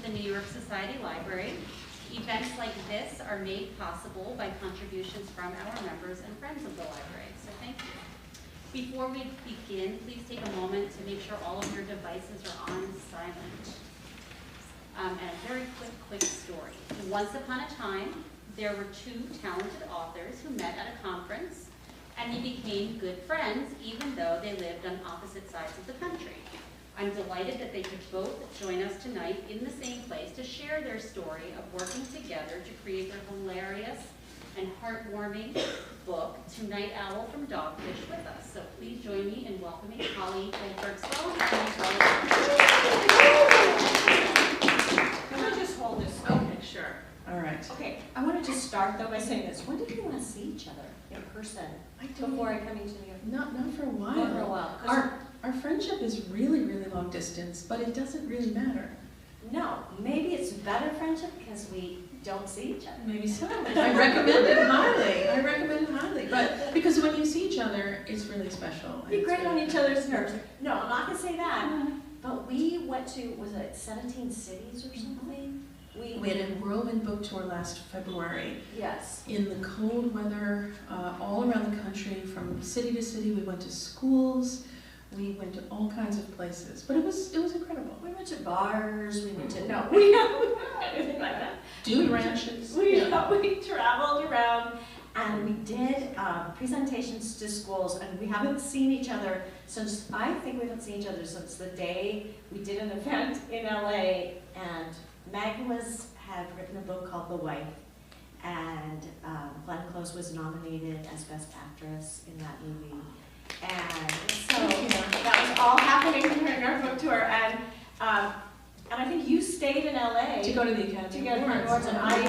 the New York Society Library. Events like this are made possible by contributions from our members and friends of the library, so thank you. Before we begin, please take a moment to make sure all of your devices are on silent. And a very quick story. Once upon a time, there were two talented authors who met at a conference, and they became good friends even though they lived on opposite sides of the country. I'm delighted that they could both join us tonight in the same place to share their story of working together to create their hilarious and heartwarming book, To Night Owl from Dogfish, with us. So please join me in welcoming Holly Goldberg Sloan. Can I just hold this? Okay, sure. All right. Okay, I want to just start though by saying this. When did you want to see each other in person? Before I come into the Not for a while. Not for a while. Our friendship is really, really long distance, but it doesn't really matter. No, maybe it's better friendship because we don't see each other. Maybe so. I recommend it highly. I recommend it highly. But because when you see each other, it's really special. Be great on each other's nerves. No, I'm not going to say that. But we went to, was it 17 cities or something? We had a whirlwind book tour last February. Yes. In the cold weather, all around the country, from city to city. We went to schools. We went to all kinds of places, but it was incredible. We went to bars. We went to we anything like that. Dude ranches. We traveled around, and we did presentations to schools, and we haven't seen each other since, I think we haven't seen each other since the day we did an event in LA, and Meg had written a book called The Wife, and Glenn Close was nominated as Best Actress in that movie. And so that was all happening during our book tour, and I think you stayed in LA to go to the Academy Awards, and I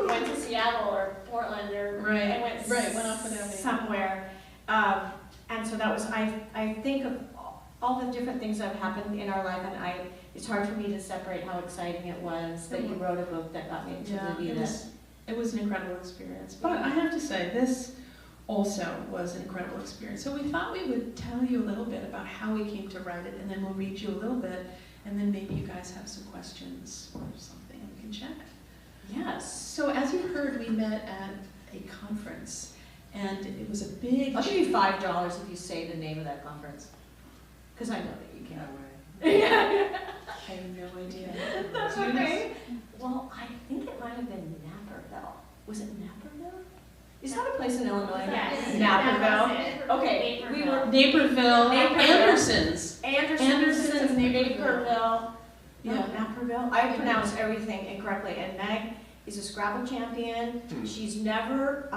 went to Seattle or Portland or I went off without me somewhere. And so that was I think of all the different things that have happened in our life, and it's hard for me to separate how exciting it was that you wrote a book that got me into the view. It was an incredible experience, but I have to say this also was an incredible experience. So we thought we would tell you a little bit about how we came to write it, and then we'll read you a little bit, and then maybe you guys have some questions or something, and we can chat. Yes. So as you heard, we met at a conference, and it was a big... I'll give you $5 if you say the name of that conference, because I know that you can't. I have no idea. That's okay. Well, I think it might have been Naperville. Was it Naperville? Is that a place in Illinois? Yes. Naperville. Okay. Naperville. We were Naperville. Anderson's. Anderson's Naperville. Yeah. No, Naperville. I pronounce everything incorrectly. And Meg is a Scrabble champion. She's never,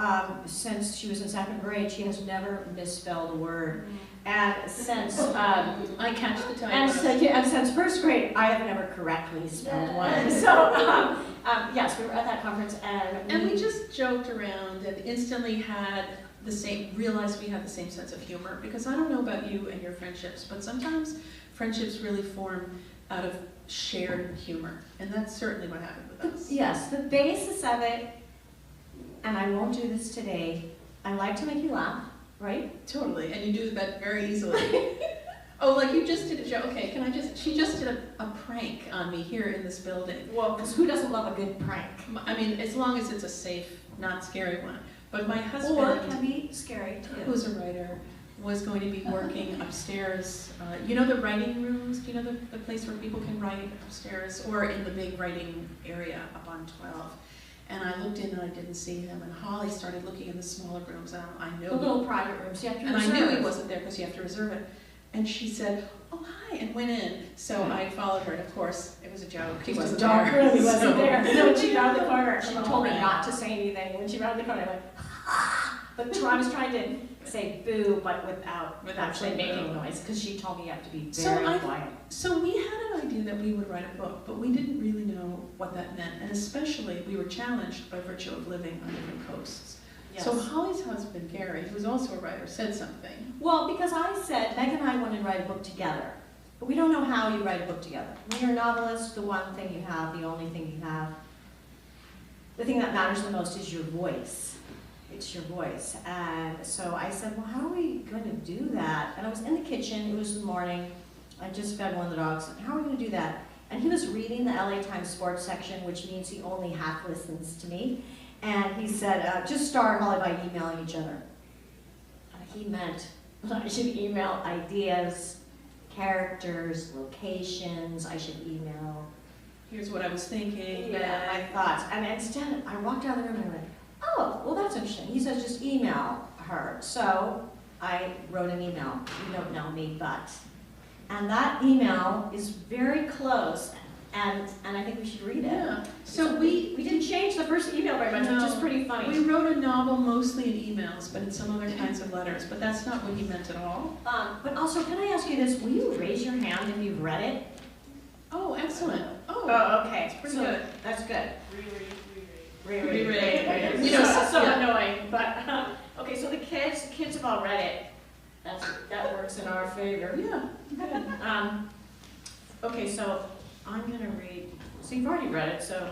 since she was in second grade, she has never misspelled a word. And since I catch the typo. And since first grade, I have never correctly spelled one. So yes, we were at that conference, and we just joked around and instantly realized we had the same sense of humor, because I don't know about you and your friendships, but sometimes friendships really form out of shared humor, and that's certainly what happened with us. Yes, the basis of it, and I won't do this today, I like to make you laugh, right? Totally, and you do that very easily. Oh, like you just did a joke. Okay, she just did a prank on me here in this building. Well, because who doesn't love a good prank? I mean, as long as it's a safe, not scary one. But my husband, or it can be scary too, who's a writer, was going to be working upstairs. You know the writing rooms? Do you know the place where people can write upstairs? Or in the big writing area up on 12. And I looked in and I didn't see him, and Holly started looking in the smaller rooms, and I knew. The little private rooms, you have to reserve. And I knew he wasn't there because you have to reserve it. And she said, "Oh, hi," and went in. So I followed her, and of course, it was a joke. He wasn't there. He wasn't there. So when she rounded the corner, she told me not to say anything. When she rounded the corner, I went, but I was trying to say boo, but without actually making noise, because she told me you have to be very quiet. So we had an idea that we would write a book, but we didn't really know what that meant. And especially, we were challenged by virtue of living on different coasts. Yes. So Holly's husband, Gary, who's also a writer, said something. Well, because I said, Meg and I wanted to write a book together, but we don't know how you write a book together. When you're a novelist, the one thing you have, the only thing you have, the thing that matters the most is your voice. It's your voice. And so I said, well, how are we going to do that? And I was in the kitchen, it was the morning, I just fed one of the dogs, how are we going to do that? And he was reading the LA Times sports section, which means he only half listens to me. And he said, just start Holly by emailing each other. He meant I should email ideas, characters, locations. I should email. Here's what I was thinking. Yeah, my thoughts. And instead, I walked out of the room and I went, oh, well, that's interesting. He says just email her. So I wrote an email. You don't know me, but. And that email is very close, and I think we should read it. Yeah. So we didn't change the first email very much, which is pretty funny. We wrote a novel mostly in emails, but in some other kinds of letters. But that's not what he meant at all. But also, can I ask you this? Will you raise your hand if you've read it? Oh, excellent. Oh, okay. It's pretty good. That's good. Reread. You know, so annoying. But okay, so the kids have all read it. That works in our favor. Yeah. Good. Okay, so I'm gonna read. So you've already read it, so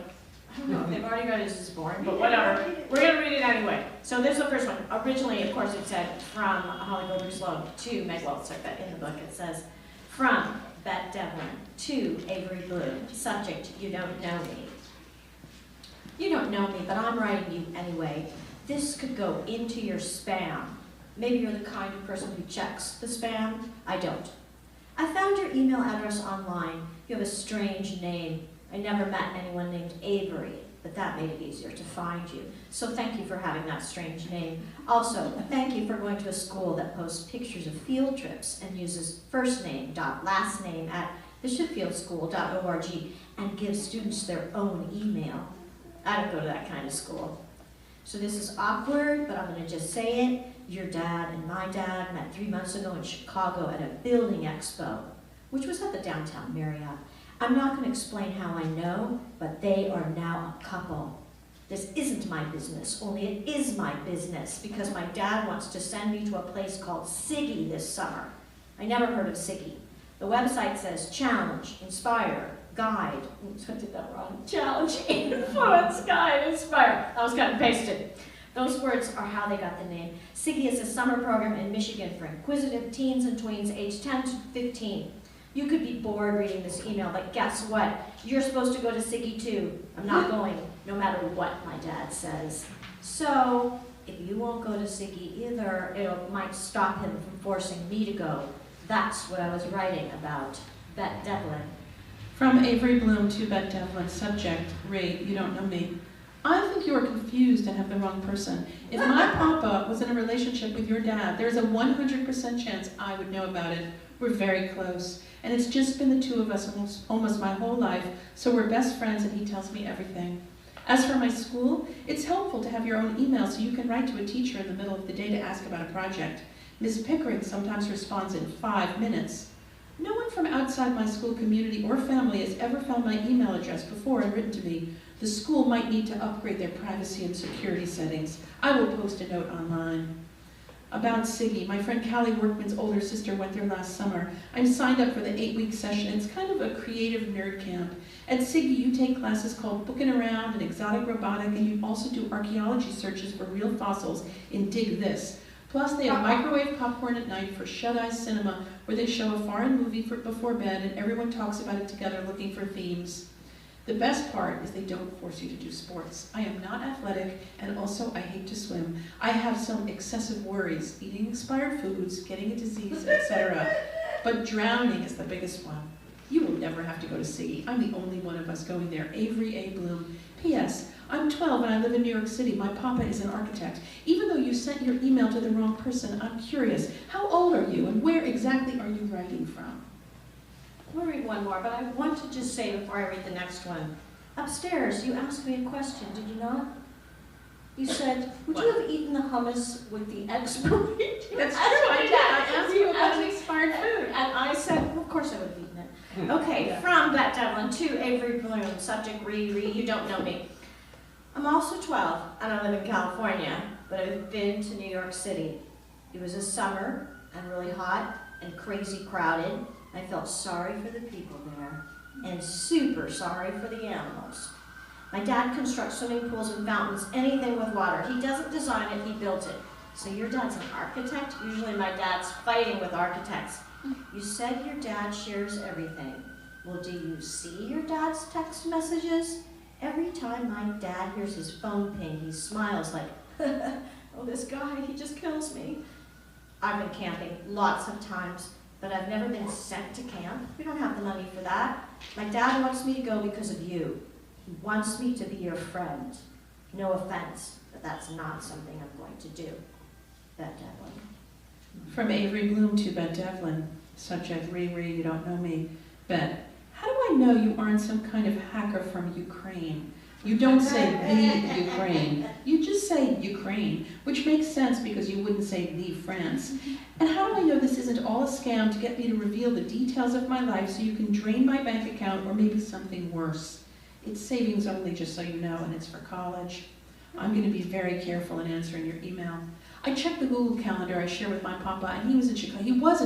I don't know if they've already read it. It's just boring, but whatever. We're gonna read it anyway. So this is the first one. Originally, of course, it said from Holly Goldberg Sloan to Meg Wolitzer, but in the book it says from Bette Devlin to Avery Bloom. Subject: you don't know me. You don't know me, but I'm writing you anyway. This could go into your spam. Maybe you're the kind of person who checks the spam. I don't. I found your email address online. You have a strange name. I never met anyone named Avery, but that made it easier to find you. So thank you for having that strange name. Also, thank you for going to a school that posts pictures of field trips and uses first name dot last name at theshipfieldschool.org and gives students their own email. I don't go to that kind of school. So this is awkward, but I'm going to just say it. Your dad and my dad met 3 months ago in Chicago at a building expo, which was at the downtown Marriott. I'm not going to explain how I know, but they are now a couple. This isn't my business, only it is my business because my dad wants to send me to a place called Siggy this summer. I never heard of Siggy. The website says challenge, inspire, guide. Oops, I did that wrong. Challenge, influence, guide, inspire. That was cut and pasted. Those words are how they got the name. Siggy is a summer program in Michigan for inquisitive teens and tweens aged 10 to 15. You could be bored reading this email, but guess what? You're supposed to go to Siggy too. I'm not going, no matter what my dad says. So, if you won't go to Siggy either, it might stop him from forcing me to go. That's what I was writing about. Bette Devlin. From Avery Bloom to Bette Devlin. Subject: Ray, you don't know me. I think you are confused and have the wrong person. If my papa was in a relationship with your dad, there's a 100% chance I would know about it. We're very close. And it's just been the two of us almost my whole life, so we're best friends and he tells me everything. As for my school, it's helpful to have your own email so you can write to a teacher in the middle of the day to ask about a project. Ms. Pickering sometimes responds in 5 minutes. No one from outside my school community or family has ever found my email address before and written to me. The school might need to upgrade their privacy and security settings. I will post a note online. About Siggy, my friend Callie Workman's older sister went there last summer. I'm signed up for the 8-week session. It's kind of a creative nerd camp. At Siggy, you take classes called Booking Around and Exotic Robotic, and you also do archaeology searches for real fossils in Dig This. Plus, they have microwave popcorn at night for shut-eye cinema, where they show a foreign movie before bed, and everyone talks about it together looking for themes. The best part is they don't force you to do sports. I am not athletic, and also I hate to swim. I have some excessive worries, eating expired foods, getting a disease, etc. But drowning is the biggest one. You will never have to go to Siggy. I'm the only one of us going there. Avery A. Bloom. P.S. I'm 12 and I live in New York City. My papa is an architect. Even though you sent your email to the wrong person, I'm curious. How old are you, and where exactly are you writing from? We'll read one more, but I want to just say before I read the next one. Upstairs, you asked me a question, did you not? You said, would you have eaten the hummus with the expiry? That's true, I did. I asked you about the expired food. And I said, well, of course I would have eaten it. Okay, from Bette Devlin to Avery Bloom, subject Riri, you don't know me. I'm also 12, and I live in California, but I've been to New York City. It was a summer, and really hot, and crazy crowded. I felt sorry for the people there, and super sorry for the animals. My dad constructs swimming pools and fountains, anything with water. He doesn't design it, he built it. So your dad's an architect? Usually my dad's fighting with architects. You said your dad shares everything. Well, do you see your dad's text messages? Every time my dad hears his phone ping, he smiles like, oh, this guy, he just kills me. I've been camping lots of times, but I've never been sent to camp. We don't have the money for that. My dad wants me to go because of you. He wants me to be your friend. No offense, but that's not something I'm going to do. Bette Devlin. From Avery Bloom to Bette Devlin. Subject, Riri, you don't know me. Bette, how do I know you aren't some kind of hacker from Ukraine? You don't say the Ukraine. You just say Ukraine, which makes sense because you wouldn't say the France. And how do I know this isn't all a scam to get me to reveal the details of my life so you can drain my bank account or maybe something worse? It's savings only, just so you know, and it's for college. I'm going to be very careful in answering your email. I checked the Google Calendar I share with my papa, and he was in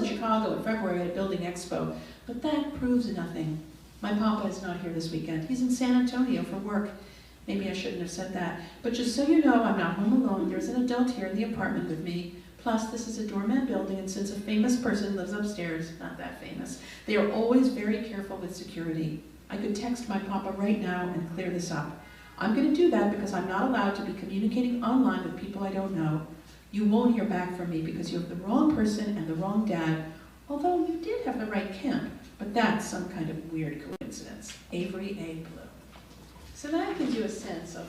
Chicago in February at a building expo, but that proves nothing. My papa is not here this weekend. He's in San Antonio for work. Maybe I shouldn't have said that, but just so you know, I'm not home alone. There's an adult here in the apartment with me. Plus, this is a doorman building, and since a famous person lives upstairs, not that famous, they are always very careful with security. I could text my papa right now and clear this up. I'm going to do that because I'm not allowed to be communicating online with people I don't know. You won't hear back from me because you have the wrong person and the wrong dad, although you did have the right camp, but that's some kind of weird coincidence. Avery A. Blue. So that gives you a sense of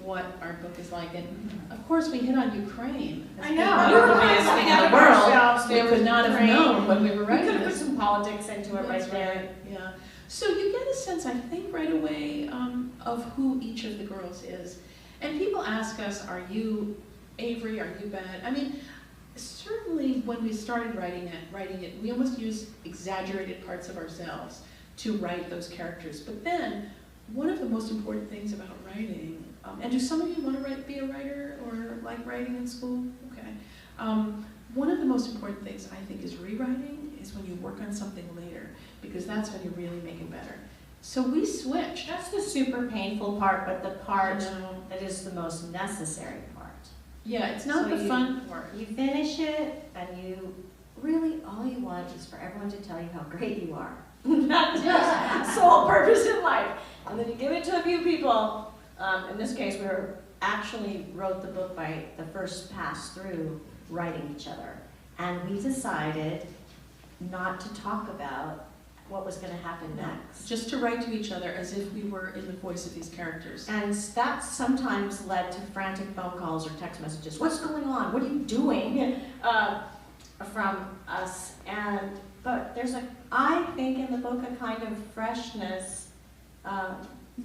what our book is like, and of course we hit on Ukraine. I know. We were the biggest thing in the world. We could not have known when we were We writing could have put this. some politics into it right there. Yeah. So you get a sense, I think, right away of who each of the girls is. And people ask us, are you Avery, are you Bette? I mean, certainly when we started writing it, we almost used exaggerated parts of ourselves to write those characters. But then, one of the most important things about writing, and do some of you want to be a writer or like writing in school? Okay. One of the most important things I think is rewriting is when you work on something later, because that's when you really make it better. So we switched. That's the super painful part, but the part that is the most necessary part. Yeah, it's not the fun part. You finish it, and you really, all you want is for everyone to tell you how great you are. Not just sole purpose in life. And then you give it to a few people. In this case, we actually wrote the book by the first pass through writing each other. And we decided not to talk about what was going to happen next. Just to write to each other as if we were in the voice of these characters. And that sometimes led to frantic phone calls or text messages. What's going on? What are you doing? From us. But there's I think in the book, a kind of freshness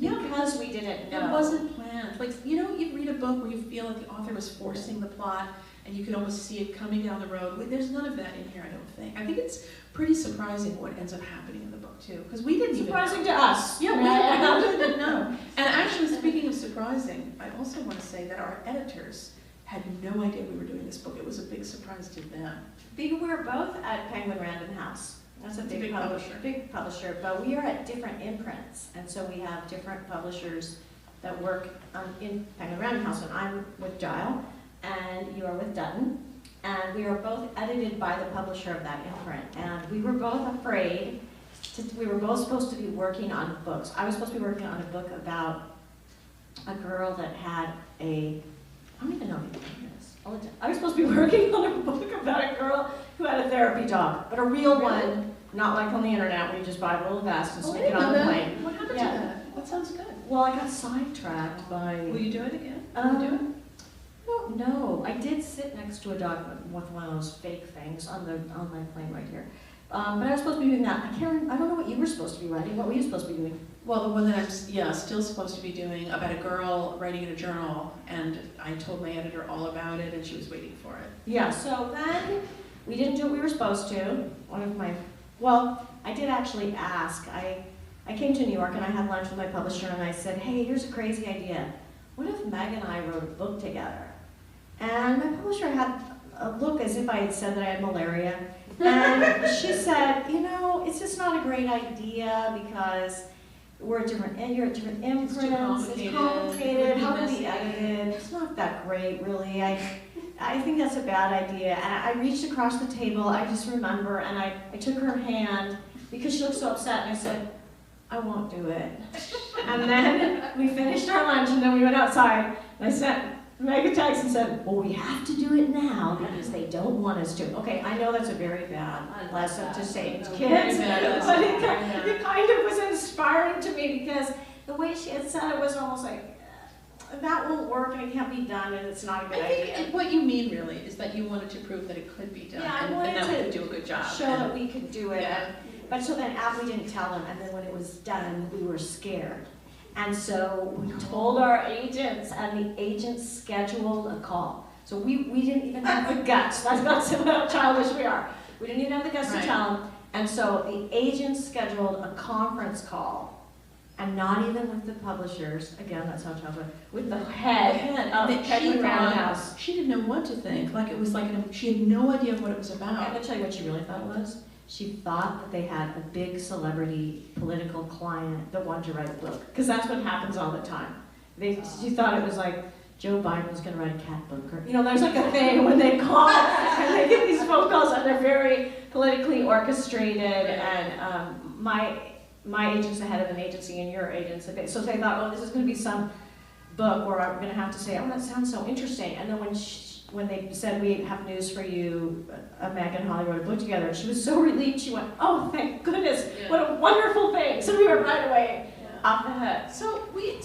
because we didn't know. It wasn't planned. Like, you know, you read a book where you feel like the author was forcing the plot and you can almost see it coming down the road. There's none of that in here, I don't think. I think it's pretty surprising what ends up happening in the book, too. Because we didn't surprising to us. Yeah, we really didn't know. And actually, speaking of surprising, I also want to say that our editors had no idea we were doing this book. It was a big surprise to them. We were both at Penguin Random House. That's a big publisher. Big publisher, but we are at different imprints, and so we have different publishers that work in Penguin Random House. And I'm with Dial, and you are with Dutton, and we are both edited by the publisher of that imprint. And we were both afraid. We were both supposed to be working on books. I was supposed to be working on a book about a girl that had I don't even know if you know this. I was supposed to be working on a book about a girl who had a therapy dog, but a real one, not like on the internet where you just buy a roll of vest and stick it on the plane. What happened to that? That sounds good. Well, I got sidetracked by... Will you do it again? Will you do it? I don't know. I did sit next to a dog with one of those fake things on my plane right here. But I was supposed to be doing that. I don't know what you were supposed to be writing. What were you supposed to be doing? Well, the one that I'm still supposed to be doing about a girl writing in a journal, and I told my editor all about it, and she was waiting for it. Yeah, so then we didn't do what we were supposed to. I did actually ask. I came to New York and I had lunch with my publisher and I said, hey, here's a crazy idea. What if Meg and I wrote a book together? And my publisher had a look as if I had said that I had malaria. And she said, you know, it's just not a great idea because you're at different imprints. It's complicated. How do we edit it? It's not that great, really. I think that's a bad idea. And I reached across the table, I just remember, and I took her hand because she looked so upset, and I said, I won't do it. And then we finished our lunch, and then we went outside, and I sent Meg a text and said, well, we have to do it now because they don't want us to. Okay, I know that's a very bad lesson to say to kids, but it kind of was inspiring to me because the way she had said it was almost like, that won't work and it can't be done and it's not a good idea. I think what you mean really is that you wanted to prove that it could be done, Yeah, I and wanted that we to could do a good job. show that we could do it. Yeah. But so then we didn't tell them, and then when it was done, we were scared. And so we told our agents, and the agents scheduled a call. So we didn't even have the guts. That's how childish we are. We didn't even have the guts to tell them. And so the agents scheduled a conference call, and not even with the publishers. Again, that's how childish. With the head of Penguin Random House. She didn't know what to think. Like it was like she had no idea what it was I'm about. going to tell you what she really thought it was. She thought that they had a big celebrity political client that wanted to write a book, because that's what happens all the time. She thought it was like Joe Biden was going to write a cat book, or there's like a thing when they call and they get these phone calls and they're very politically orchestrated. And my agent's the head of an agency, and your agent's a bit. So they thought, well, this is going to be some book where I'm going to have to say, oh, that sounds so interesting. And then when they said, we have news for you, Meg and Holly wrote a book together, and she was so relieved, she went, oh, thank goodness, what a wonderful thing. So we were right away off the hook. So we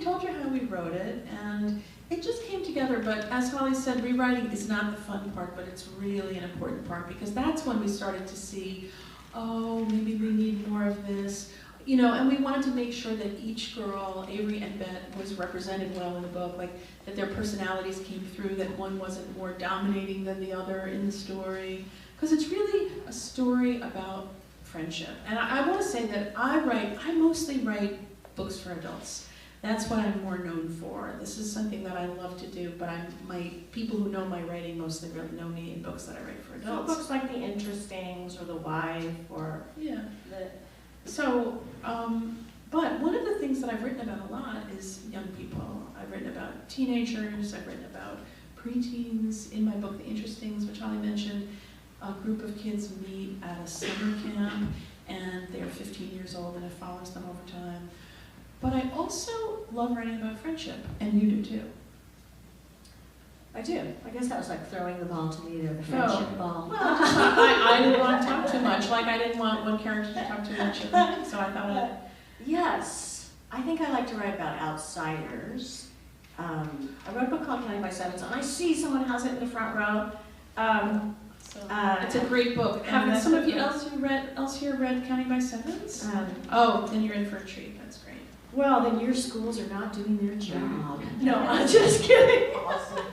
told you how we wrote it, and it just came together. But as Holly said, rewriting is not the fun part, but it's really an important part, because that's when we started to see, oh, maybe we need more of this. And we wanted to make sure that each girl, Avery and Bet, was represented well in the book, like that their personalities came through, that one wasn't more dominating than the other in the story. Because it's really a story about friendship. And I want to say that I mostly write books for adults. That's what I'm more known for. This is something that I love to do, but people who know my writing mostly really know me in books that I write for adults. So books like The Interestings or The Wife or So, but one of the things that I've written about a lot is young people. I've written about teenagers, I've written about preteens. In my book, The Interestings, which Holly mentioned, a group of kids meet at a summer camp, and they're 15 years old, and it follows them over time. But I also love writing about friendship, and you do too. I do. I guess that was like throwing the ball to me there, the friendship ball. Well, I didn't want to talk too much. Like I didn't want one character to talk too much, so I thought Yes, I think I like to write about outsiders. I wrote a book called Counting by Sevens, and I see someone has it in the front row. it's a great book. Have some of you else here read Counting by Sevens? Then you're in for a treat. That's great. Well, then your schools are not doing their job. No, I'm just kidding. Awesome.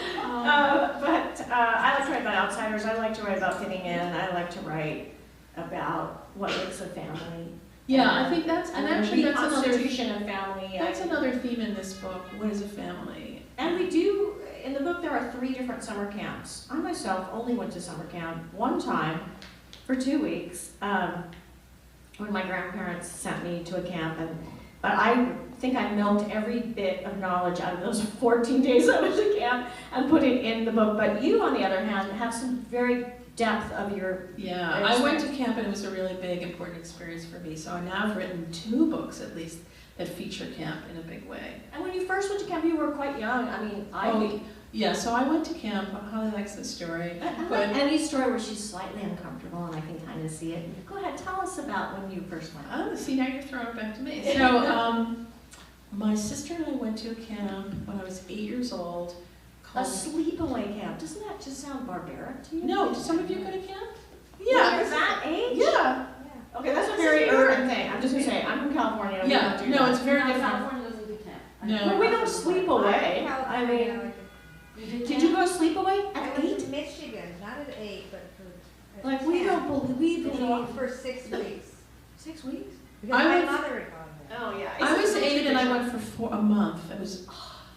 But I like to write about outsiders. I like to write about fitting in. I like to write about what makes a family. Yeah, I think that's reconstitution of family. That's another theme in this book. What is a family? And we do, in the book, there are 3 different summer camps. I myself only went to summer camp one time for 2 weeks when my grandparents sent me to a camp. But I think I milked every bit of knowledge out of those 14 days I was at camp and put it in the book. But you, on the other hand, have some very depth of your I went to camp, and it was a really big, important experience for me. So now I've written 2 books, at least, that feature camp in a big way. And when you first went to camp, you were quite young. I mean, yeah, so I went to camp. Holly likes this story. I like any story where she's slightly uncomfortable and I can kind of see it. Go ahead, tell us about when you first went. Oh, see, now you're throwing it back to me. So, my sister and I went to a camp when I was 8 years old. A sleepaway camp. Doesn't that just sound barbaric to you? No, do some of you go to camp? Yeah. You're that age? Yeah. Okay, that's a very urban thing. I'm just going to say, I'm from California. Yeah, no, it's very different. California doesn't do camp. No. Well, we don't sleep away. I mean, did you go sleepaway I at went 8? to Michigan, not at 8, but for Like, we don't believe it. for 6 weeks. 6 weeks? Because my mother had gone there. Oh, yeah. I was 8 and I went for a month. It was,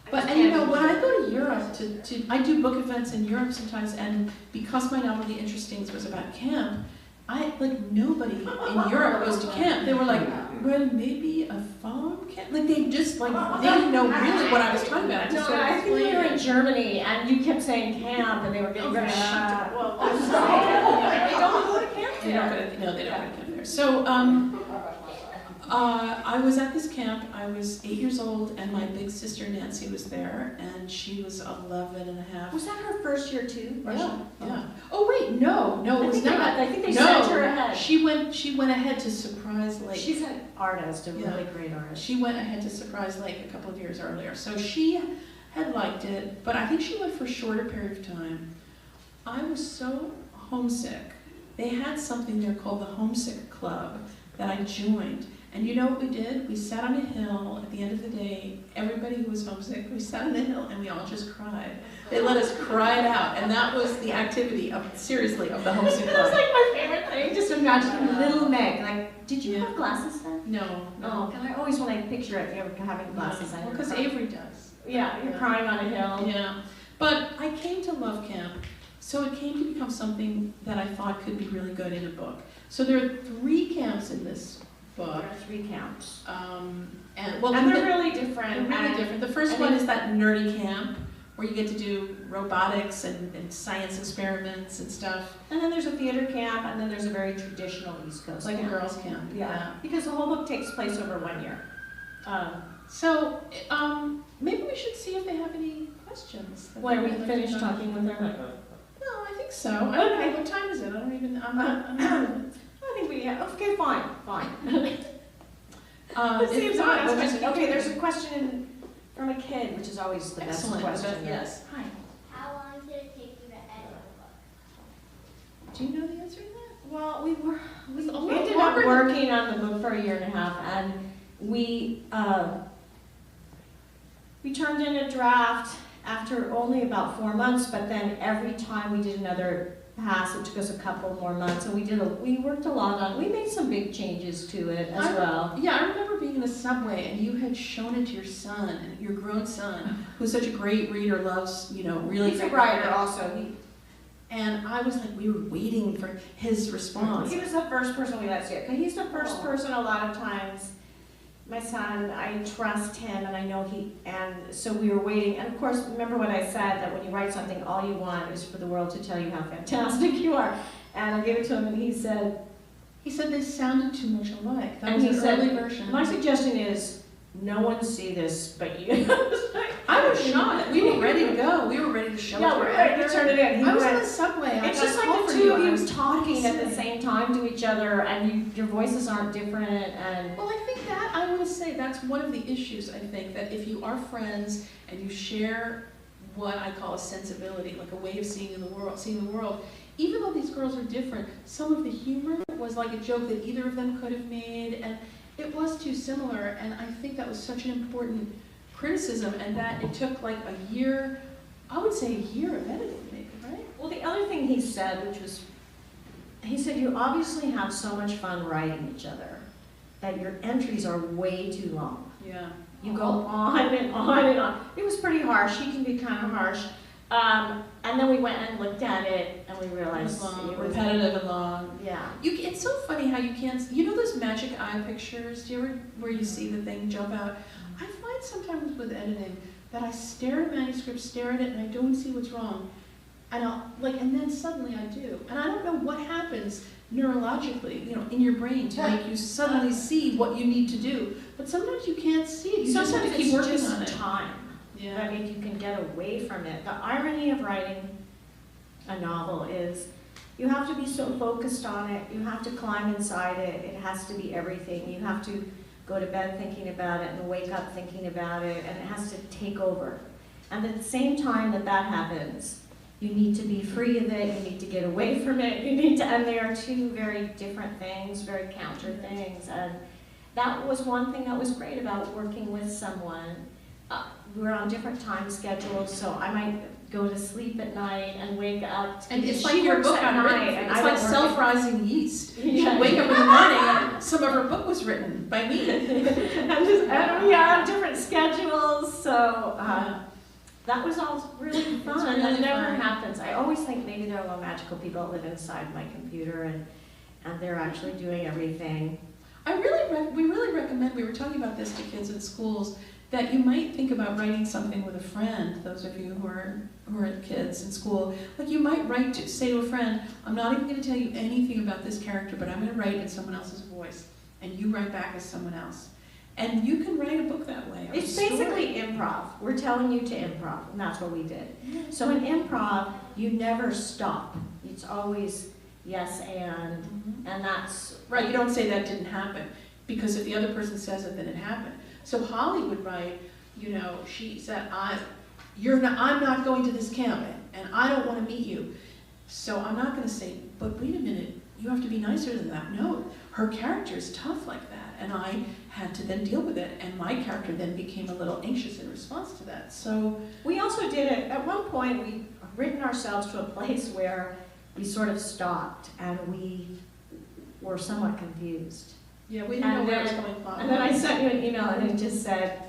but and you know, when I go to Europe I do book events in Europe sometimes, and because my novel The Interestings was about camp, nobody in Europe goes to camp. They were like, well, maybe a farm camp. like they just like they didn't know really what I was talking about. No, Just sort of I think we were explained in it. Germany, and you kept saying camp, and they were getting very shocked. Well, I'm sorry. They don't go to camp They don't there. go to, no, they don't go to camp there. So, I was at this camp, I was 8 years old, and my big sister Nancy was there, and she was 11 and a half. Was that her first year too? Or Yeah, she- yeah. Oh, wait, no, it was not. I think they No, sent her ahead. She went ahead to Surprise Lake. She's an artist, a Yeah. really great artist. She went ahead to Surprise Lake a couple of years earlier. So she had liked it, but I think she went for a shorter period of time. I was so homesick. They had something there called the Homesick Club that I joined. And you know what we did? We sat on a hill at the end of the day, everybody who was homesick, we sat on a hill and we all just cried. They let us cry it out, and that was the activity of, seriously, of the Homesick That was Club. like my favorite thing. Just imagine little Meg. Like, did you Yeah. have glasses then? No, Oh, and I always when I picture it, you ever having glasses, Well, I because Avery does. Yeah, you're Yeah. crying on a hill. Yeah, but I came to love camp, so it came to become something that I thought could be really good in a book. So there are 3 camps in this There book, are 3 camps. and well, And they're the- really they're different. really and- different. The first and one then- is that nerdy camp where you get to do robotics and science experiments and stuff, And then there's a theater camp, and then there's a very traditional East Coast like a camp. girls' camp. Yeah, because the whole book takes place over 1 year. So maybe we should see if they have any questions. that When they we would like to finish know. talking with her, No, I think so. I don't know. Okay. What time is it? I don't even. I'm not. I think we have, okay, fine. If Let's see if not, someone we'll has just- questions. Okay, there's a question from a kid, which is always the best Excellent. question. Yes. Hi. How long did it take you to edit the book? Do you know the answer to that? Well, we It's a lot ended longer up than- working on the book for 1.5 years, and we turned in a draft after only about 4 months, but then every time we did another pass, it took us a couple more months, and we worked a lot on, we made some big changes to it as well. Yeah, I remember being in a subway and you had shown it to your son, your grown son, who's such a great reader, loves, really He's a great writer writing. also. And I was like, we were waiting for his response. He was the first person we let see it, 'cause he's the first person a lot of times. My son, I trust him, and I know and so we were waiting. And of course, remember what I said, that when you write something, all you want is for the world to tell you how fantastic you are. And I gave it to him, and he said, they sounded too much alike. That And was he an said, early version. my suggestion is, no one see this but you. I was shocked. We were ready to go. We were ready to show it Yeah, to we our were ready to editor. turn it in. He I was in went- the subway. I It's got just a call like the from two you. of I you was talking at the sick. same time to each other, and your voices aren't different, and Well, I think that, I will say, that's one of the issues, I think, that if you are friends and you share what I call a sensibility, like a way of seeing the world, even though these girls are different, some of the humor was like a joke that either of them could have made, and it was too similar, and I think that was such an important criticism, and that it took like a year, I would say a year of editing, maybe, right? well, the other thing he said, which was, he said, you obviously have so much fun writing each other that your entries are way too long. Yeah. You go on and on and on. It was pretty harsh. He can be kind of harsh. And then we went and looked at it, and we It realized was long, it was, repetitive and long. yeah. It's so funny how you can't, those magic eye pictures, do you ever, where you see the thing jump out? I find sometimes with editing that I stare at a manuscript, stare at it, and I don't see what's wrong. And and then suddenly I do. And I don't know what happens neurologically, in your brain to make you suddenly see what you need to do. But sometimes you can't see it, you just have Sometimes to keep it's working just on it. time. Yeah. I mean, you can get away from it. The irony of writing a novel is you have to be so focused on it, you have to climb inside it, it has to be everything. You have to go to bed thinking about it and wake up thinking about it, and it has to take over. And at the same time that happens, you need to be free of it, you need to get away from it, and they are two very different things, very counter things. And that was one thing that was great about working with someone. We're on different time schedules, so I might go to sleep at night and wake up. And because it's like she your works book at on night, written. and It's I like don't work self-rising yeast. You Yeah. wake up in the morning, some of her book was written by me. and we are on different schedules, so that was all really fun. It's And that really never fun. happens. I always think maybe there are magical people that live inside my computer, and they're actually doing everything. we really recommend, we were talking about this to kids in schools, that you might think about writing something with a friend, those of you who are kids in school. Like you might say to a friend, I'm not even going to tell you anything about this character, but I'm going to write in someone else's voice, and you write back as someone else. And you can write a book that way. Or It's basically improv. We're telling you to improv, and that's what we did. So in improv, you never stop. It's always yes and that's... Right, you don't say that didn't happen, because if the other person says it, then it happened. So Holly would write, you know, she said, I'm not going to this camp, and I don't want to meet you. So I'm not going to say, but wait a minute, you have to be nicer than that. No, her character is tough like that, and I had to then deal with it, and my character then became a little anxious in response to that. So we also did it, at one point, we'd written ourselves to a place where we sort of stopped, and we were somewhat confused. yeah, we didn't know where it was coming from. And then I sent you an email, and it just said,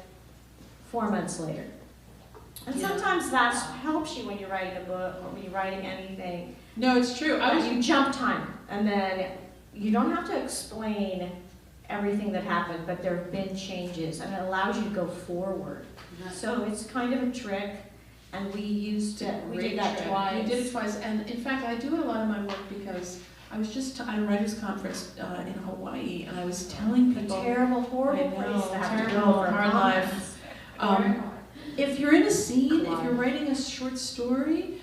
4 months later. And Yeah. sometimes that helps you when you're writing a book, or when you're writing anything. No, it's true. You jump time, and then you don't have to explain everything that happened, but there have been changes, and it allows you to go forward. So it's kind of a trick, and we did that twice. We did it twice, and in fact, I do it a lot in my work because I was just at a writer's conference in Hawaii, and I was telling A people, terrible, horrible I know, place to have to terrible, go for hard comments. if you're in a scene, if you're writing a short story,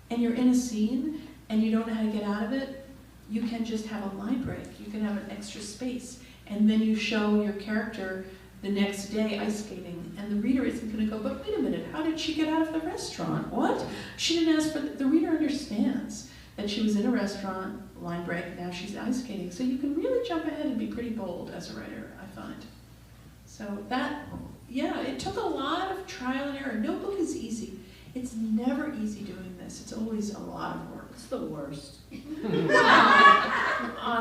and you're in a scene, and you don't know how to get out of it, you can just have a line break. You can have an extra space, and then you show your character the next day ice skating, and the reader isn't going to go, but wait a minute, how did she get out of the restaurant? What? She didn't ask for the reader understands that she was in a restaurant, line break, now she's ice skating. So you can really jump ahead and be pretty bold as a writer, I find. So that, yeah, it took a lot of trial and error. No book is easy. It's never easy doing this. It's always a lot of work. It's the worst. I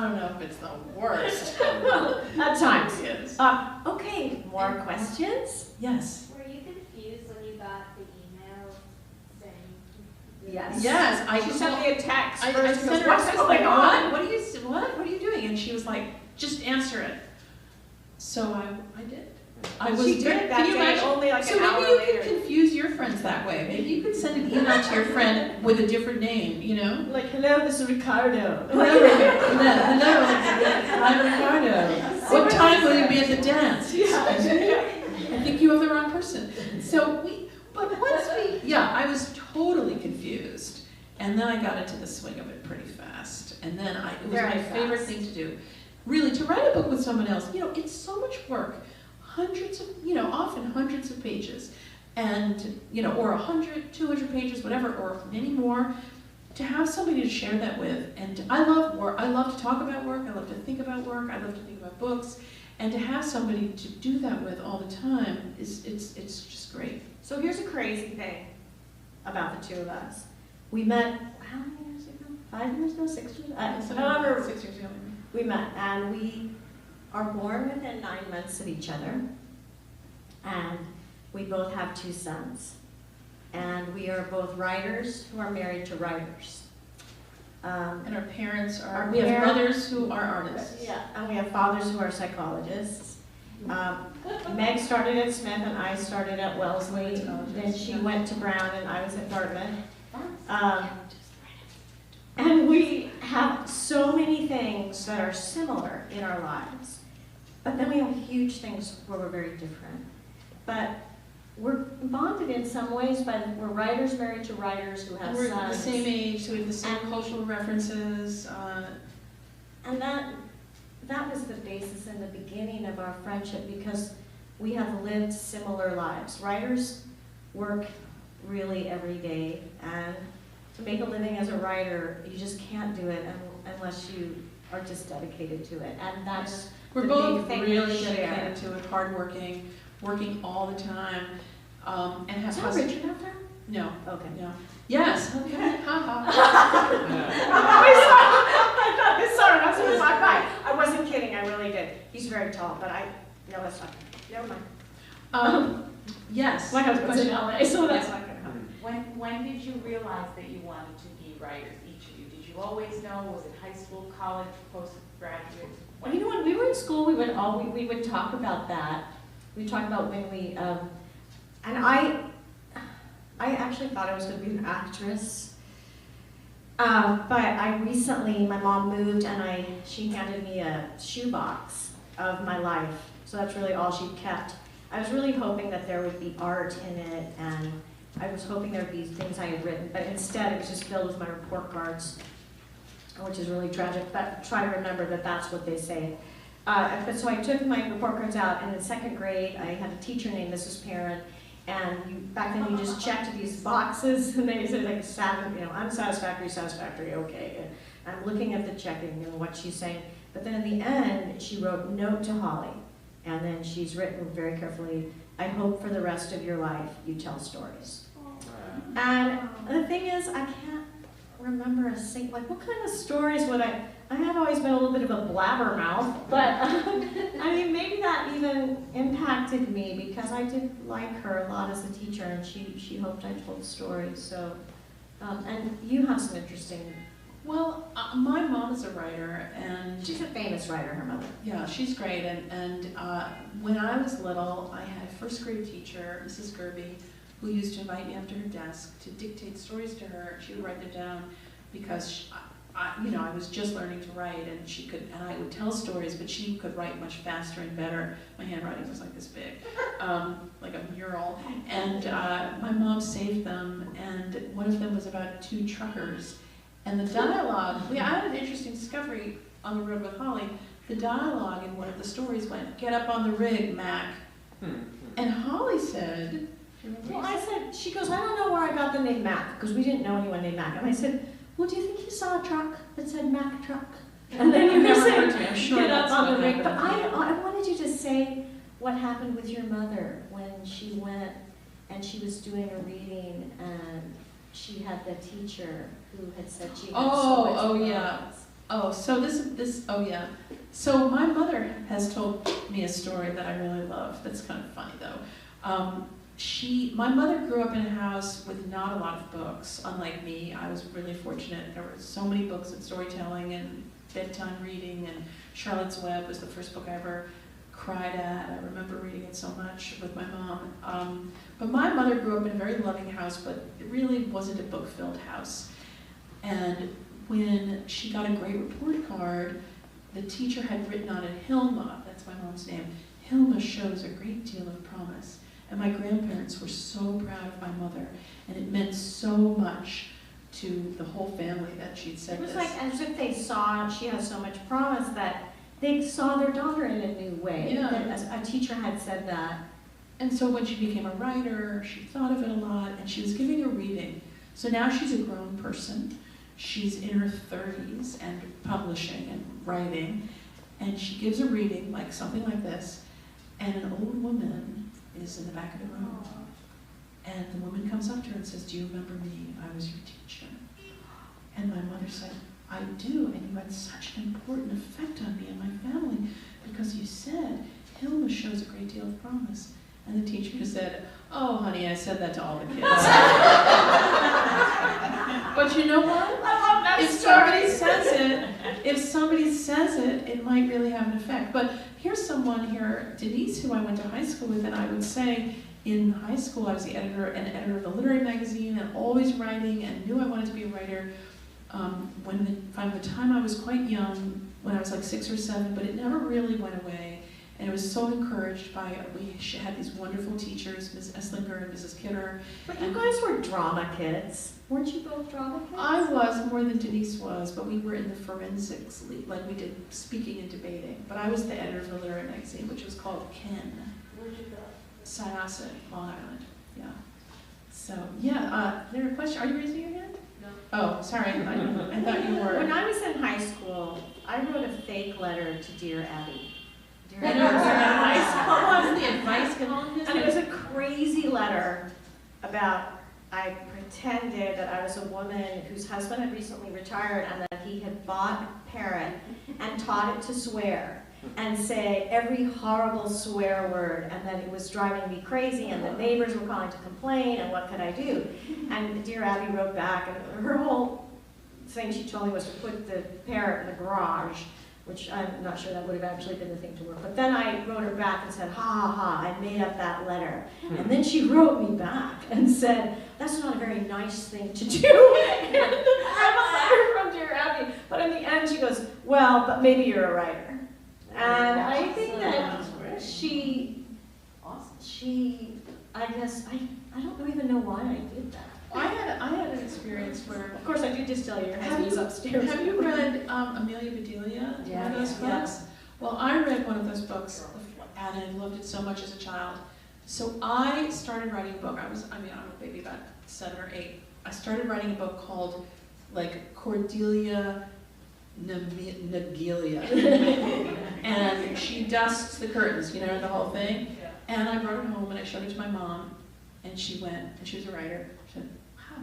don't know if it's the worst. At times. Yes. Okay, more questions? Yes. Were you confused when you got the email saying? Yes. Yes, I She sent me a text I first, sent goes, her, what's I was going like, on? what are you doing? And she was like, just answer it. So I did. I was She did very- that can you day, imagine? only like So an hour maybe you later. can confuse your friends that way. Maybe you could send an email to your friend with a different name, you know? Like, hello, this is Ricardo. Hello, I'm Ricardo. What time will you be at the dance? I think you have the wrong person. So I was totally confused. And then I got into the swing of it pretty fast. And then it was my favorite thing to do. Really, to write a book with someone else, it's so much work. Often hundreds of pages. And, or 100, 200 pages, whatever, or many more. To have somebody to share that with, and I love work. I love to talk about work. I love to think about work. I love to think about books, and to have somebody to do that with all the time it's just great. So here's a crazy thing about the two of us. We met, how many years ago? 5 years ago? 6 years? However, 6 years ago. we met, and we are born within 9 months of each other, and we both have 2 sons. And we are both writers who are married to writers. And our parents are. Our We have parents- mothers who are artists. Yeah, and we have fathers who are psychologists. Meg started at Smith and I started at Wellesley. Then she went to Brown and I was at Dartmouth. And we have so many things that are similar in our lives. But then we have huge things where we're very different. But we're bonded in some ways by we're writers married to writers who have We're sons. the same age, so we have the same And- cultural references. And that was the basis in the beginning of our friendship because we have lived similar lives. Writers work really every day, and to make a living as a writer, you just can't do it unless you are just dedicated to it. And that's We're the both big thing really we share. dedicated to it, hardworking, working all the time, and have Is that Richard up there? No, Okay. no. Yes. Okay. Ha ha. Sorry, that's what my mind. I wasn't kidding, I really did. He's very tall, but no, that's not, never mind. Yes. My husband's in Question. LA, so that's not gonna happen. When did you realize that you wanted to be writers, each of you? Did you always know? Was it high school, college, postgraduate? Well, you know, when we were in school, we would talk about that. We talked about when we, and I actually thought I was going to be an actress. But I recently, my mom moved and she handed me a shoebox of my life. So that's really all she kept. I was really hoping that there would be art in it, and I was hoping there would be things I had written, but instead it was just filled with my report cards, which is really tragic, but try to remember that that's what they say. But so I took my report cards out, and in second grade, I had a teacher named Mrs. Parent, and back then you just checked these boxes, and they said like, unsatisfactory, satisfactory, okay. And I'm looking at the checking and what she's saying, but then at the end, she wrote, note to Holly. And then she's written very carefully, I hope for the rest of your life you tell stories. And the thing is, I can't remember a single, like what kind of stories would I have always been a little bit of a blabbermouth, but I mean, maybe that even impacted me because I did like her a lot as a teacher, and she hoped I told stories. So, and you have some interesting. Well, my mom is a writer, and She's a famous writer, her mother. yeah, she's great. And when I was little, I had a first grade teacher, Mrs. Gerby, who used to invite me up to her desk to dictate stories to her. She would write them down because I was just learning to write, and I would tell stories, but she could write much faster and better. My handwriting was like this big, like a mural. And my mom saved them, and one of them was about two truckers. And the dialogue, I had an interesting discovery on the road with Holly. The dialogue in one of the stories went, get up on the rig, Mac. And Holly said, well, I said, she goes, I don't know where I got the name Mac, because we didn't know anyone named Mac. And I said, well, do you think you saw a truck that said Mac truck? And then you said, get up on the rig. But I wanted you to say what happened with your mother when she went and she was doing a reading, and she had the teacher who had said she had so much yeah. So my mother has told me a story that I really love. That's kind of funny though. My mother grew up in a house with not a lot of books. Unlike me, I was really fortunate. There were so many books in storytelling and bedtime reading, and Charlotte's Web was the first book I ever cried at. I remember reading it so much with my mom. But my mother grew up in a very loving house, but it really wasn't a book-filled house. And when she got a great report card, the teacher had written on it, Hilma, that's my mom's name, Hilma shows a great deal of promise. And my grandparents were so proud of my mother, and it meant so much to the whole family that she'd said this. It was like as if they saw she had so much promise that they saw their daughter in a new way. Yeah. That a teacher had said that. And so when she became a writer, she thought of it a lot, and she was giving a reading. So now she's a grown person. She's in her 30s and publishing and writing, and she gives a reading, like something like this, and an old woman is in the back of the room. And the woman comes up to her and says, do you remember me? I was your teacher. And my mother said, I do, and you had such an important effect on me and my family because you said, Hilma shows a great deal of promise. And the teacher just said, oh, honey, I said that to all the kids. But you know what? I love that If somebody says it, it might really have an effect. But here's someone here, Denise, who I went to high school with, and I would say in high school I was the editor of the literary magazine and always writing and knew I wanted to be a writer from the time I was quite young, when I was like 6 or 7, but it never really went away. And it was so encouraged by, we had these wonderful teachers, Ms. Esslinger and Mrs. Kidder. But you guys were drama kids. Weren't you both drama kids? I was more than Denise was, but we were in the forensics league, like we did speaking and debating. But I was the editor of the literary magazine, which was called Ken. Where'd you go? Syosset, Long Island, yeah. So, yeah, there a question? Are you raising your hand? No. Oh, sorry, I thought you were. When I was in high school, I wrote a fake letter to Dear Abby. Dear And Abby. what was the advice column? And it was a crazy letter about, I pretended that I was a woman whose husband had recently retired and that he had bought a parrot and taught it to swear and say every horrible swear word, and that it was driving me crazy and the neighbors were calling to complain and what could I do? And Dear Abby wrote back, and her whole thing she told me was to put the parrot in the garage which I'm not sure that would have actually been the thing to work. But then I wrote her back and said, ha ha ha, I made up that letter. And then she wrote me back and said, that's not a very nice thing to do. And I have a letter from Dear Abby. But in the end she goes, well, but maybe you're a writer. And I think that she, I guess, I don't even know why I did that. I had an experience where, Of course, I did just tell you your Have husband's you- upstairs. have you read Amelia Bedelia, one of those Yeah. books? Well, I read one of those books and I loved it so much as a child. So I started writing a book. I'm maybe about 7 or 8. I started writing a book called like Cordelia Nagelia. And she dusts the curtains, you know, the whole thing. And I brought it home and I showed it to my mom, and she went, and she was a writer, she said, wow,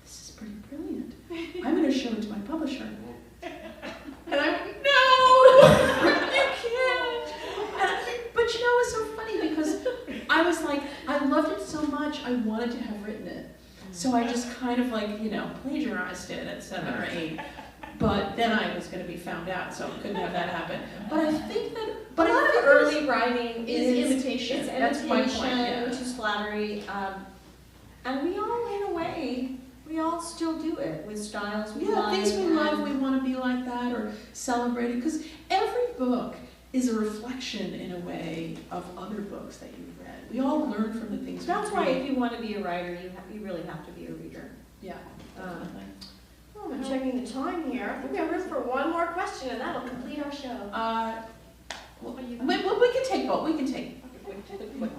this is pretty brilliant. I'm going to show it to my publisher. And I went, no, you can't. But you know, it was so funny because I was like, I loved it so much, I wanted to have written it. So I just kind of like, you know, plagiarized it at 7 or 8. But then I was going to be found out, so I couldn't have that happen. But I think that, But a lot of early writing is imitation. It's That's my imitation, point, yeah. which is flattery. And we all, in a way, we all still do it with styles we Yeah, like. things we love, and- we want to be like that or celebrate it. Because every book is a reflection, in a way, of other books that you've read. We all learn from the things we read. That's why if you want to be a writer, you really have to be a reader. Yeah, Uh, definitely. Oh, I'm checking the time here. I think we have room for one more question, and that'll complete our show. We can take both. We can take.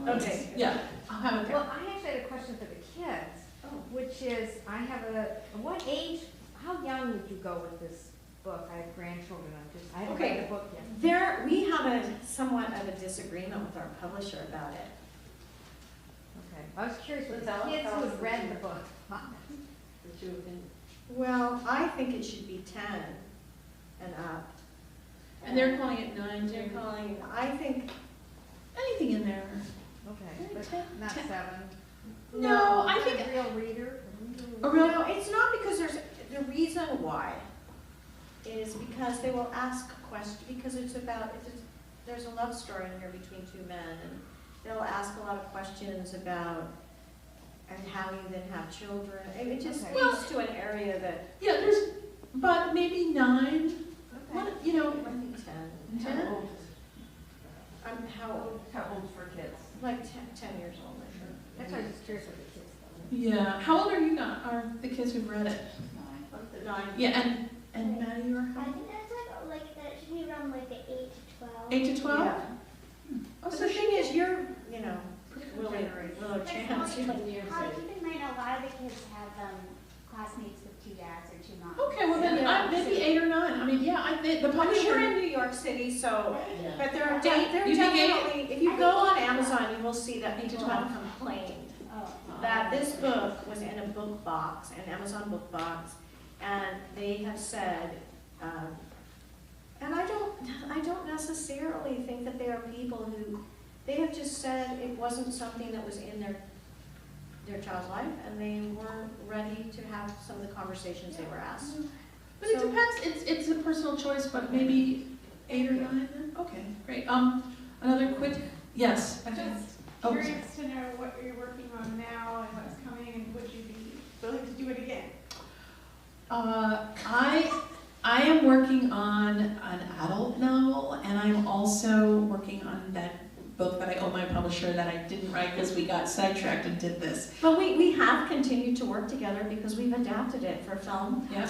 Okay. Yeah, I'll have it there. Well, I actually had a question for the kids, Oh. which is, I have what age, how young would you go with this book? I have grandchildren, I haven't Okay. read the book yet. We have a somewhat of a disagreement with our publisher about it. Okay, I was curious with the Tell us kids who the have read the two. book. Well, I think it should be 10 and up. And they're calling it 9, They're too. calling, I think, Anything in there. Okay, but not 10. 7. No, I think A real reader? a real. no, it's not because the reason why is because they will ask questions, because there's a love story in here between 2 men, and they'll ask a lot of questions about and how you then have children. It just Okay. leads to an area that, Yeah, but maybe 9. Okay. You know, I think 10. 10. How old? How old for kids? Like 10 years old, I think. That's why I was curious with the kids. Yeah. How old are the kids who've read it? 9. Yeah, and Maddie, you're I how? think that's like that should be around like the 8 to 12. 8 to 12? Yeah. Oh, But so the she thing is, you're, Willow But Chance. keep in mind, a lot of the kids have classmates with 2 dads or 2 moms. Okay, well then Yeah. maybe 8 or 9. I mean, yeah, the I mean, we're publisher. in New York City, so, but there are Yeah, you think definitely, if you go on Amazon, you will see that people have complained Oh. that this book was in a book box, an Amazon book box, and they have said, and I don't necessarily think that they are people who, they have just said it wasn't something that was in their child's life, and they weren't ready to have some of the conversations they were asked. But it So- depends, it's a personal choice, but maybe 8 or 9 then? Okay, great. Another quick, yes. I think- Just oh, curious to know what you're working on now and what's coming, and would you be willing to do it again? I am working on an adult novel, and I'm also working on that book that I owe my publisher that I didn't write because we got sidetracked and did this. But we have continued to work together because we've adapted it for film. Yeah.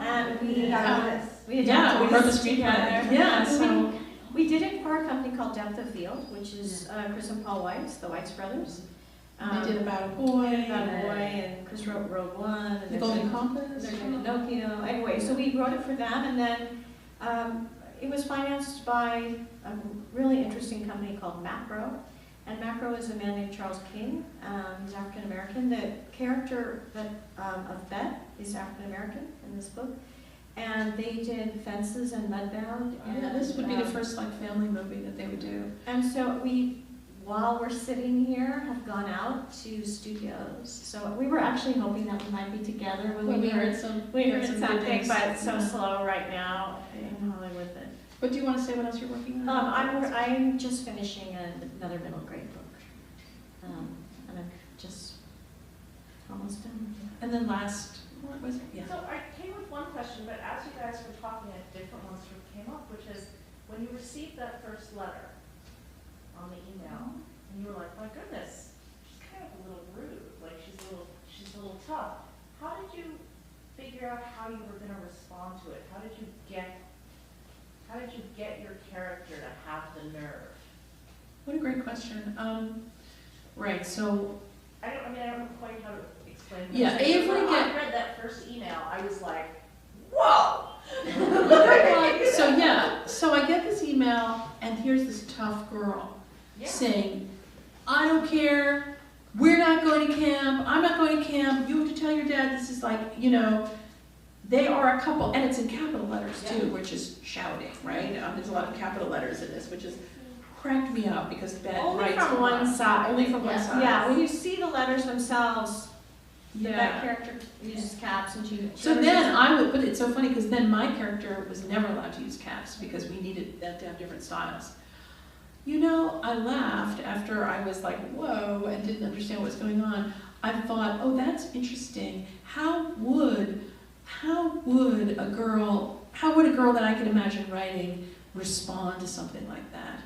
And we Yeah, adapted we wrote the this screenplay. together. Yeah, so. We did it for a company called Depth of Field, which is Chris and Paul Weitz, the Weitz brothers. They did About a Boy. About a Boy, and Chris wrote Rogue One. And The Golden Compass. There's Pinocchio. Anyway, so we wrote it for them, and then it was financed by a really interesting company called Macro. And Macro is a man named Charles King. He's African American. The character of Bette is African American in this book. And they did Fences and Mudbound. Yeah, this would be the first like family movie that they would do. And so we while we're sitting here, have gone out to studios. So we were actually hoping that we might be together when We heard some good something, things. but it's so Yeah. slow right now in Hollywood that. But do you want to say what else you're working on? I'm just finishing another middle grade book. And I'm just almost done. And then last, what was it? Yeah. So I came with one question, but as you guys were talking, a different one sort of came up, which is when you received that first letter on the email, and you were like, my goodness, she's kind of a little rude, like she's a little tough. How did you figure out how you were going to respond to it? How did you get your character to have the nerve? What a great question. Right, so I don't know quite how to explain this. Yeah, Avery When get- I read that first email, I was like, whoa! so I get this email, and here's this tough girl Yeah. saying, I don't care, we're not going to camp, I'm not going to camp, you have to tell your dad. This is like, you know, they are a couple, and it's in capital letters too, which is shouting, right? There's a lot of capital letters in this, which is cracked me up because Ben Only writes from a one lot. side. Only from one side. Yeah, when you see the letters themselves, that Yeah. character uses caps and she. So then I would, but it's so funny because then my character was never allowed to use caps because we needed that to have different styles. You know, I laughed after I was like, whoa, and didn't understand what was going on. I thought, oh, that's interesting. How would a girl that I can imagine writing respond to something like that?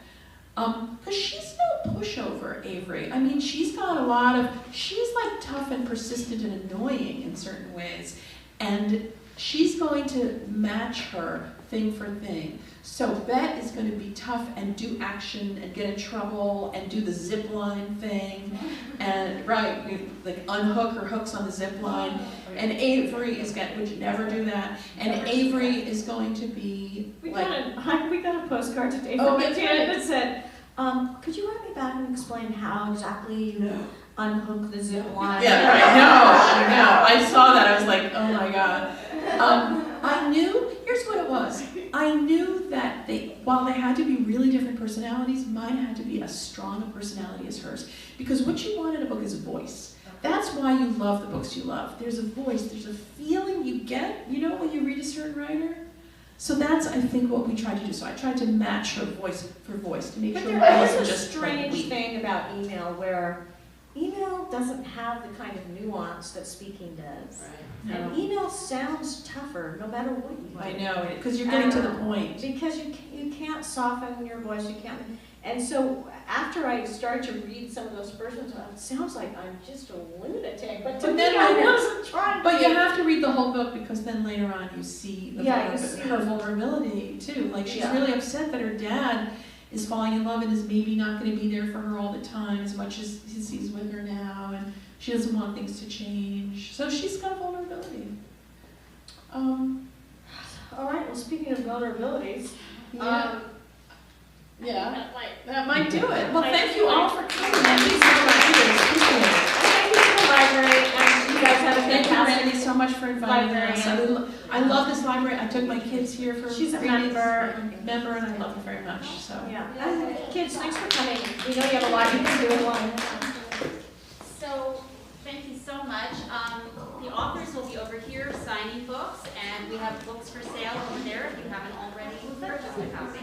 Because she's no pushover, Avery. I mean, she's like tough and persistent and annoying in certain ways. And she's going to match her thing for thing. So Bet is going to be tough and do action and get in trouble and do the zip line thing. And, like unhook her hooks on the zip line. And Avery would never do that. And Avery is going to be We like, got a postcard today Oh, from that's Janet right. that said, could you write me back and explain how exactly you unhook the zip line? yeah, right, I know. I saw that, I was like, oh my God. I knew, here's what it was. I knew that while they had to be really different personalities, mine had to be as strong a personality as hers. Because what you want in a book is a voice. That's why you love the books you love. There's a voice, there's a feeling you get, you know, when you read a certain writer. So that's, I think, what we tried to do. So I tried to match her voice for voice to make But sure there I is wasn't a just strange weak. thing about email where email doesn't have the kind of nuance that speaking does. And email sounds tougher no matter what you do. I know, because you're getting to the point. Because you can't soften your voice, you can't. And so after I started to read some of those first ones, it sounds like I'm just a lunatic. But to But me, then I later- wasn't trying to But be. you have to read the whole book because then later on you see her vulnerability too. Like she's really upset that her dad is falling in love and is maybe not going to be there for her all the time as much as he's with her now, and she doesn't want things to change. So she's got vulnerability. All right, well, speaking of vulnerabilities, That might do it. Well, thank you all for coming. Thank you so much. Appreciate it. thank you to the library, and you guys have a Thank you, fantastic. Randy, so much for inviting us. I love this library. I took my kids here for She's a readings. member. And I love it very much. So. Yeah, kids, thanks for coming. We know you have a lot you can do in one. So, thank you so much. The authors will be over here signing books, and we have books for sale over there if you haven't already purchased a copy.